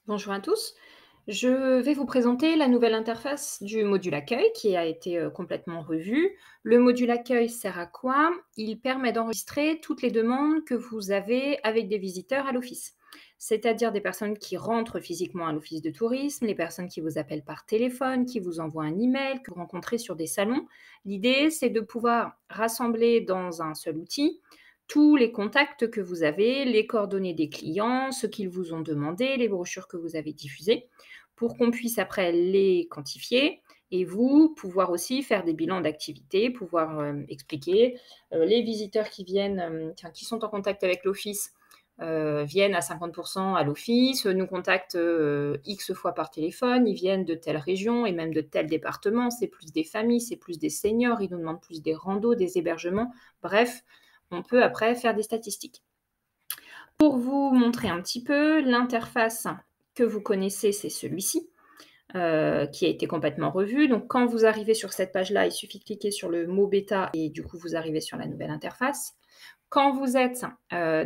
Bonjour à tous. Je vais vous présenter la nouvelle interface du module accueil qui a été complètement revue. Le module accueil sert à quoi? Il permet d'enregistrer toutes les demandes que vous avez avec des visiteurs à l'office, c'est-à-dire des personnes qui rentrent physiquement à l'office de tourisme, les personnes qui vous appellent par téléphone, qui vous envoient un email, que vous rencontrez sur des salons. L'idée, c'est de pouvoir rassembler dans un seul outil tous les contacts que vous avez, les coordonnées des clients, ce qu'ils vous ont demandé, les brochures que vous avez diffusées, pour qu'on puisse après les quantifier et vous, pouvoir aussi faire des bilans d'activité, pouvoir, expliquer, les visiteurs qui viennent, qui sont en contact avec l'office, viennent à 50 à l'office, nous contactent, X fois par téléphone, ils viennent de telle région et même de tel département, c'est plus des familles, c'est plus des seniors, ils nous demandent plus des randos, des hébergements. Bref, on peut après faire des statistiques. Pour vous montrer un petit peu, l'interface que vous connaissez, c'est celui-ci, qui a été complètement revu. Donc quand vous arrivez sur cette page-là, il suffit de cliquer sur le mot bêta et du coup, vous arrivez sur la nouvelle interface. Quand vous êtes,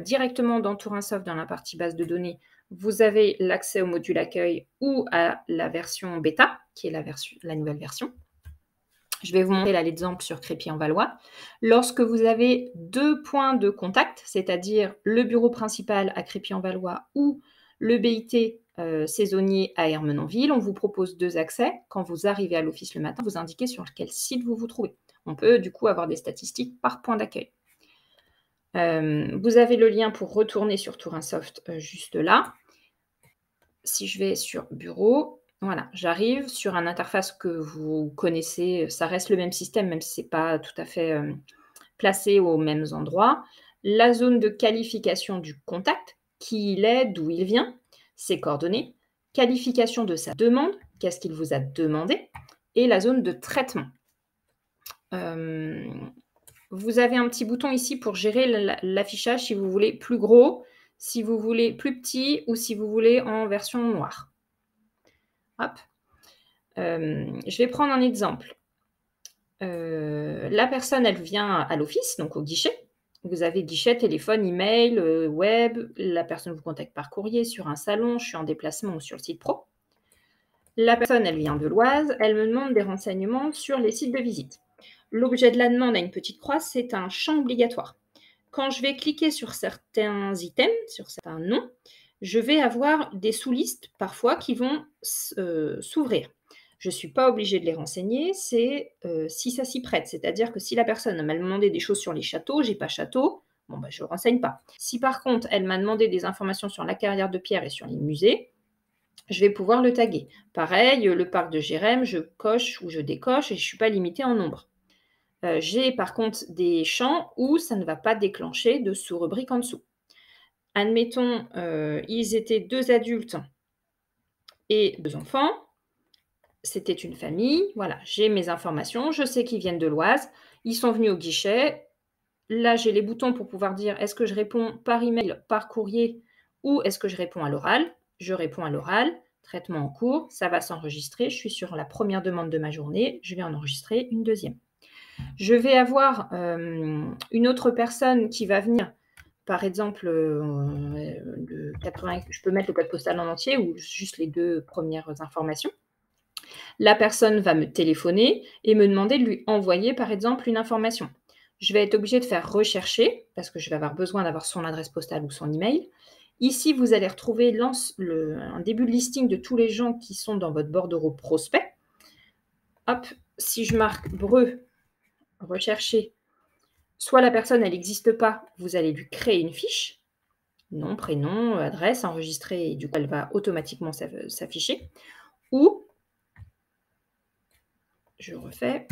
directement dans Tourinsoft, dans la partie base de données, vous avez l'accès au module accueil ou à la version bêta, qui est la nouvelle version. Je vais vous montrer là l'exemple sur Crépy-en-Valois. Lorsque vous avez 2 points de contact, c'est-à-dire le bureau principal à Crépy-en-Valois ou le BIT, saisonnier à Ermenonville, on vous propose 2 accès. Quand vous arrivez à l'office le matin, vous indiquez sur quel site vous vous trouvez. On peut du coup avoir des statistiques par point d'accueil. Vous avez le lien pour retourner sur Tourinsoft, juste là. Si je vais sur bureau, voilà, j'arrive sur une interface que vous connaissez, ça reste le même système, même si c'est pas tout à fait, placé aux mêmes endroits. La zone de qualification du contact, qui il est, d'où il vient, ses coordonnées, qualification de sa demande, qu'est-ce qu'il vous a demandé et la zone de traitement. Vous avez un petit bouton ici pour gérer l'affichage si vous voulez plus gros, si vous voulez plus petit ou si vous voulez en version noire. Hop. Je vais prendre un exemple. La personne, elle vient à l'office, donc au guichet. Vous avez guichet, téléphone, email, web. La personne vous contacte par courrier, sur un salon, je suis en déplacement ou sur le site pro. La personne, elle vient de l'Oise, elle me demande des renseignements sur les sites de visite. L'objet de la demande à une petite croix, c'est un champ obligatoire. Quand je vais cliquer sur certains items, sur certains noms, je vais avoir des sous-listes parfois qui vont s'ouvrir. Je ne suis pas obligée de les renseigner, c'est si ça s'y prête. C'est-à-dire que si la personne m'a demandé des choses sur les châteaux, j'ai pas château, bon bah je ne renseigne pas. Si par contre elle m'a demandé des informations sur la carrière de pierre et sur les musées, je vais pouvoir le taguer. Pareil, le parc de Jérém, je coche ou je décoche et je ne suis pas limitée en nombre. J'ai par contre des champs où ça ne va pas déclencher de sous-rubrique en dessous. Admettons, ils étaient 2 adultes et 2 enfants. C'était une famille, voilà, j'ai mes informations, je sais qu'ils viennent de l'Oise, ils sont venus au guichet. Là, j'ai les boutons pour pouvoir dire: «Est-ce que je réponds par email, par courrier ou est-ce que je réponds à l'oral?» Je réponds à l'oral, traitement en cours, ça va s'enregistrer. Je suis sur la première demande de ma journée, je vais en enregistrer une deuxième. Je vais avoir, une autre personne qui va venir, par exemple, le 80, je peux mettre le code postal en entier ou juste les 2 premières informations. La personne va me téléphoner et me demander de lui envoyer, par exemple, une information. Je vais être obligée de faire rechercher parce que je vais avoir besoin d'avoir son adresse postale ou son email. Ici, vous allez retrouver un début de listing de tous les gens qui sont dans votre bordereau prospect. Hop, si je marque Breu, rechercher, soit la personne, elle n'existe pas, vous allez lui créer une fiche, nom, prénom, adresse, enregistrer, et du coup, elle va automatiquement s'afficher. Ou, je refais,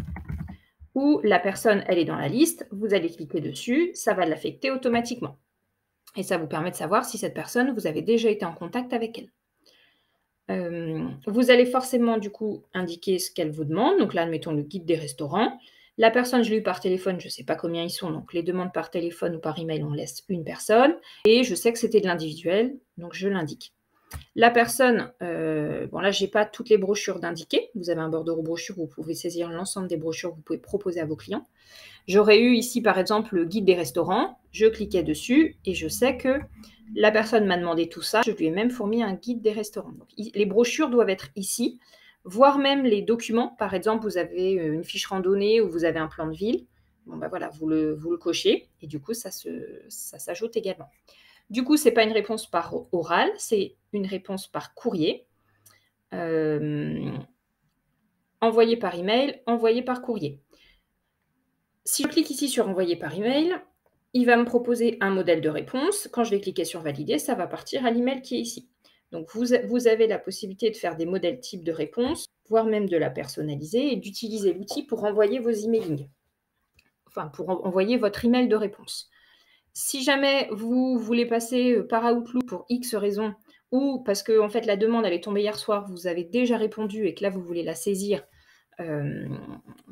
ou la personne, elle est dans la liste, vous allez cliquer dessus, ça va l'affecter automatiquement. Et ça vous permet de savoir si cette personne, vous avez déjà été en contact avec elle. Vous allez forcément, du coup, indiquer ce qu'elle vous demande. Donc là, admettons le guide des restaurants. La personne, je l'ai eu par téléphone, je ne sais pas combien ils sont, donc les demandes par téléphone ou par email, on laisse une personne. Et je sais que c'était de l'individuel, donc je l'indique. La personne, bon là, j'ai pas toutes les brochures d'indiquer. Vous avez un bordereau brochure où vous pouvez saisir l'ensemble des brochures que vous pouvez proposer à vos clients. J'aurais eu ici, par exemple, le guide des restaurants. Je cliquais dessus et je sais que la personne m'a demandé tout ça. Je lui ai même fourni un guide des restaurants. Donc, les brochures doivent être ici, voire même les documents. Par exemple, vous avez une fiche randonnée ou vous avez un plan de ville. Bon, ben voilà, vous le cochez et du coup, ça s'ajoute également. Du coup, ce n'est pas une réponse par oral, c'est une réponse par courrier. Envoyé par email, envoyé par courrier. Si je clique ici sur envoyer par email, il va me proposer un modèle de réponse. Quand je vais cliquer sur valider, ça va partir à l'email qui est ici. Donc vous avez la possibilité de faire des modèles types de réponse, voire même de la personnaliser et d'utiliser l'outil pour envoyer vos emailings. Enfin, pour envoyer votre email de réponse. Si jamais vous voulez passer par Outlook pour X raisons, ou parce que en fait, la demande elle est tombée hier soir, vous avez déjà répondu et que là vous voulez la saisir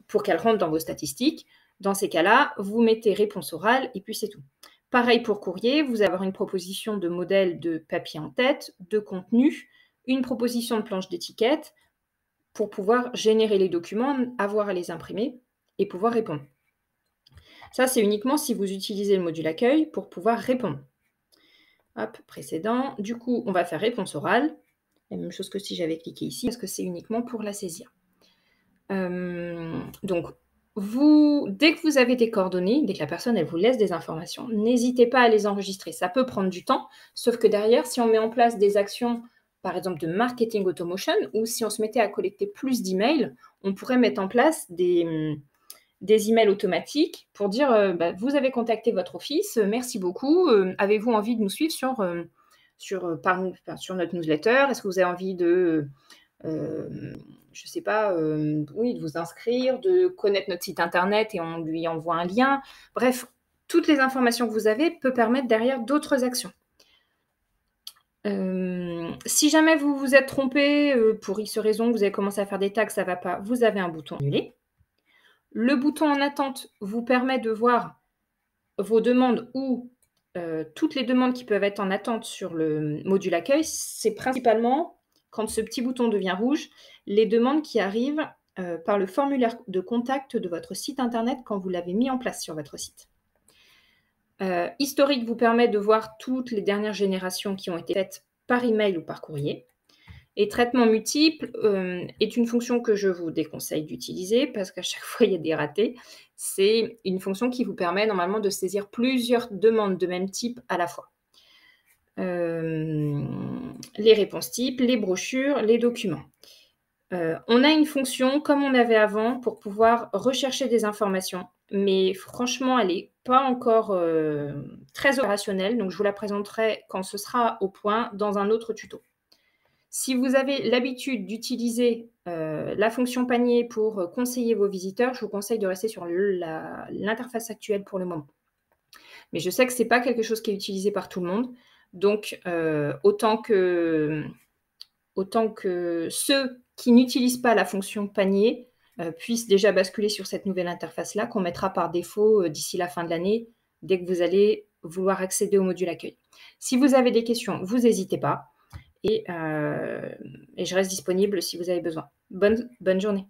pour qu'elle rentre dans vos statistiques, dans ces cas-là, vous mettez réponse orale et puis c'est tout. Pareil pour courrier, vous allez avoir une proposition de modèle de papier en tête, de contenu, une proposition de planche d'étiquette pour pouvoir générer les documents, avoir à les imprimer et pouvoir répondre. Ça, c'est uniquement si vous utilisez le module accueil pour pouvoir répondre. Hop, précédent. Du coup, on va faire réponse orale. La même chose que si j'avais cliqué ici, parce que c'est uniquement pour la saisir. Donc, dès que vous avez des coordonnées, dès que la personne elle vous laisse des informations, n'hésitez pas à les enregistrer. Ça peut prendre du temps, sauf que derrière, si on met en place des actions, par exemple de marketing automation, ou si on se mettait à collecter plus d'emails, on pourrait mettre en place des emails automatiques pour dire vous avez contacté votre office, merci beaucoup, avez-vous envie de nous suivre sur notre newsletter? Est-ce que vous avez envie de je ne sais pas, oui, de vous inscrire, de connaître notre site internet et on lui envoie un lien. Bref, toutes les informations que vous avez peuvent permettre derrière d'autres actions. Si jamais vous vous êtes trompé pour X raison, vous avez commencé à faire des tags, ça ne va pas, vous avez un bouton annuler. Le bouton en attente vous permet de voir vos demandes ou toutes les demandes qui peuvent être en attente sur le module accueil. C'est principalement, quand ce petit bouton devient rouge, les demandes qui arrivent par le formulaire de contact de votre site internet quand vous l'avez mis en place sur votre site. Historique vous permet de voir toutes les dernières générations qui ont été faites par email ou par courrier. Et traitement multiple est une fonction que je vous déconseille d'utiliser parce qu'à chaque fois, il y a des ratés. C'est une fonction qui vous permet normalement de saisir plusieurs demandes de même type à la fois. Les réponses types, les brochures, les documents. On a une fonction comme on avait avant pour pouvoir rechercher des informations, mais franchement, elle n'est pas encore très opérationnelle, donc je vous la présenterai quand ce sera au point dans un autre tuto. Si vous avez l'habitude d'utiliser la fonction panier pour conseiller vos visiteurs, je vous conseille de rester sur l'interface actuelle pour le moment. Mais je sais que ce n'est pas quelque chose qui est utilisé par tout le monde. Donc, autant que ceux qui n'utilisent pas la fonction panier puissent déjà basculer sur cette nouvelle interface-là qu'on mettra par défaut d'ici la fin de l'année, dès que vous allez vouloir accéder au module accueil. Si vous avez des questions, vous n'hésitez pas. Et je reste disponible si vous avez besoin. Bonne journée.